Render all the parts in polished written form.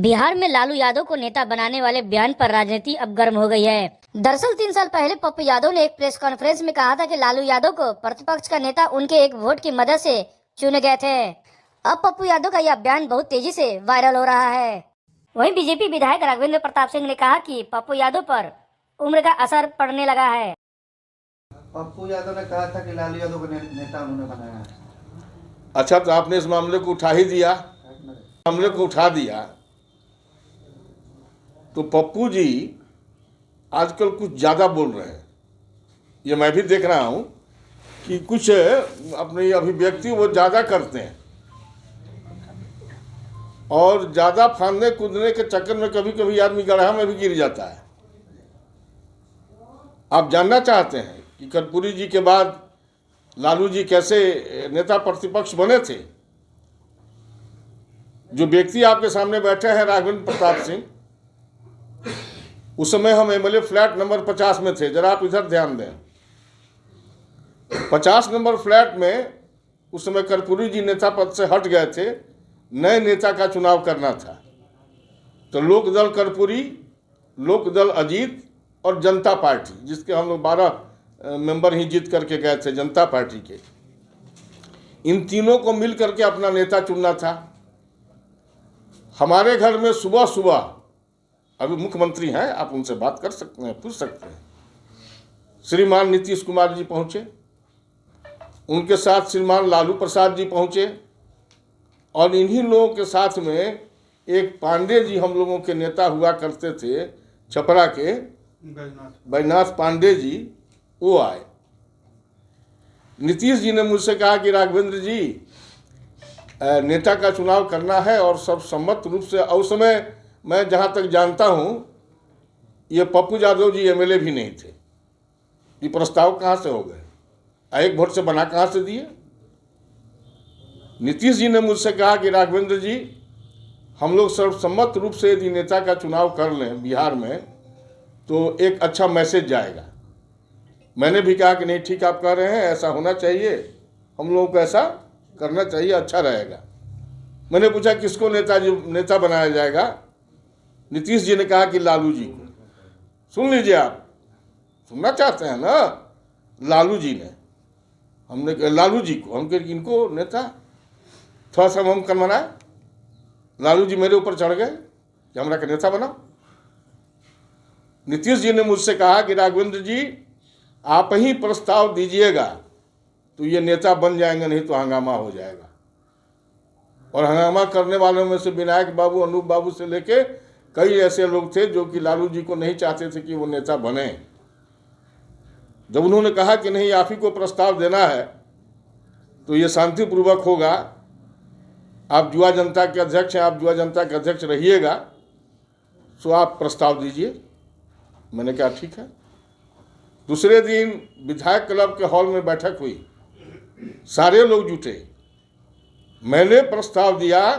बिहार में लालू यादव को नेता बनाने वाले बयान पर राजनीति अब गर्म हो गई है। दरअसल 3 साल पहले पप्पू यादव ने एक प्रेस कॉन्फ्रेंस में कहा था कि लालू यादव को प्रतिपक्ष का नेता उनके एक वोट की मदद से चुने गए थे। अब पप्पू यादव का यह बयान बहुत तेजी से वायरल हो रहा है। वहीं बीजेपी विधायक राघवेंद्र प्रताप सिंह ने कहा कि पप्पू यादव पर उम्र का असर पड़ने लगा है। पप्पू यादव ने कहा था कि लालू यादव को नेता उन्होंने बनाया है। अच्छा, तो आपने इस मामले को उठा ही दिया, मामले को उठा दिया। तो पप्पू जी आजकल कुछ ज़्यादा बोल रहे हैं। ये मैं भी देख रहा हूँ कि कुछ अपनी अभिव्यक्ति वो ज़्यादा करते हैं और ज़्यादा फांदने कूदने के चक्कर में कभी कभी आदमी गड्ढा में भी गिर जाता है। आप जानना चाहते हैं कि कर्पूरी जी के बाद लालू जी कैसे नेता प्रतिपक्ष बने थे? जो व्यक्ति आपके सामने बैठे हैं राघवेंद्र प्रताप सिंह, उस समय हम एमएलए फ्लैट नंबर 50 में थे। जरा आप इधर ध्यान दें। 50 नंबर फ्लैट में उस समय कर्पूरी जी नेता पद से हट गए थे। नए नेता का चुनाव करना था। तो लोकदल कर्पूरी, लोकदल अजीत और जनता पार्टी, जिसके हम लोग 12 मेंबर ही जीत करके गए थे जनता पार्टी के, इन तीनों को मिल करके अपना नेता चुनना था। हमारे घर में सुबह सुबह, अभी मुख्यमंत्री हैं, आप उनसे बात कर सकते हैं, पूछ सकते हैं, श्रीमान नीतीश कुमार जी पहुंचे, उनके साथ श्रीमान लालू प्रसाद जी पहुंचे और इन्हीं लोगों के साथ में एक पांडे जी हम लोगों के नेता हुआ करते थे, छपरा के बैजनाथ पांडे जी, वो आए। नीतीश जी ने मुझसे कहा कि राघवेंद्र जी, नेता का चुनाव करना है और सब सम्मत रूप से। उस समय मैं जहाँ तक जानता हूँ ये पप्पू यादव जी एमएलए भी नहीं थे। ये प्रस्ताव कहाँ से हो गए? एक वोट से बना कहाँ से दिए? नीतीश जी ने मुझसे कहा कि राघवेंद्र जी, हम लोग सर्वसम्मत रूप से यदि नेता का चुनाव कर लें बिहार में तो एक अच्छा मैसेज जाएगा। मैंने भी कहा कि नहीं, ठीक आप कह रहे हैं, ऐसा होना चाहिए, हम लोगों को ऐसा करना चाहिए, अच्छा रहेगा। मैंने पूछा किसको नेता बनाया जाएगा? नीतीश जी ने कहा कि लालू जी को। सुन लीजिए, आप सुनना चाहते हैं ना? लालू जी ने, हमने लालू जी को, हम इनको नेता थोड़ा सा हम कनमनाए। लालू जी मेरे ऊपर चढ़ गए कि हमरा के नेता बनाओ। नीतीश जी ने मुझसे कहा कि राघवेंद्र जी, आप ही प्रस्ताव दीजिएगा तो ये नेता बन जाएंगे, नहीं तो हंगामा हो जाएगा। और हंगामा करने वालों में से विनायक बाबू, अनूप बाबू से लेके कई ऐसे लोग थे जो कि लालू जी को नहीं चाहते थे कि वो नेता बने। जब उन्होंने कहा कि नहीं, आप ही को प्रस्ताव देना है तो ये शांतिपूर्वक होगा, आप युवा जनता के अध्यक्ष हैं, आप युवा जनता के अध्यक्ष रहिएगा, तो आप प्रस्ताव दीजिए। मैंने कहा ठीक है। दूसरे दिन विधायक क्लब के हॉल में बैठक हुई, सारे लोग जुटे। मैंने प्रस्ताव दिया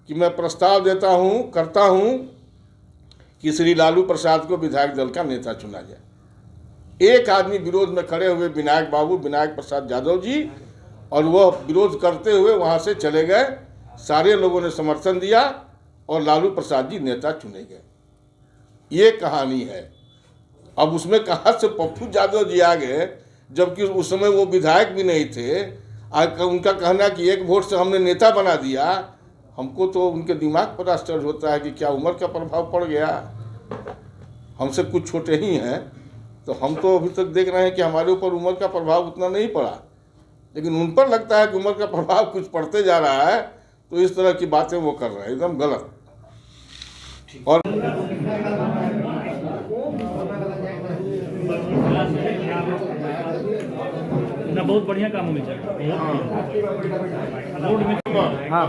कि मैं प्रस्ताव देता हूँ, करता हूँ कि श्री लालू प्रसाद को विधायक दल का नेता चुना जाए। एक आदमी विरोध में खड़े हुए, विनायक बाबू, विनायक प्रसाद यादव जी, और वह विरोध करते हुए वहाँ से चले गए। सारे लोगों ने समर्थन दिया और लालू प्रसाद जी नेता चुने गए। ये कहानी है। अब उसमें कहाँ से पप्पू यादव जी आ गए, जबकि उस समय वो विधायक भी नहीं थे। आज उनका कहना कि एक वोट से हमने नेता बना दिया, हमको तो उनके दिमाग पर आश्चर्य होता है कि क्या उम्र का प्रभाव पड़ गया। हमसे कुछ छोटे ही हैं, तो हम तो अभी तक देख रहे हैं कि हमारे ऊपर उम्र का प्रभाव उतना नहीं पड़ा, लेकिन उन पर लगता है कि उम्र का प्रभाव कुछ पड़ते जा रहा है, तो इस तरह की बातें वो कर रहे हैं, एकदम गलत। और ना बहुत बढ़िया काम होने चाहिए। हाँ।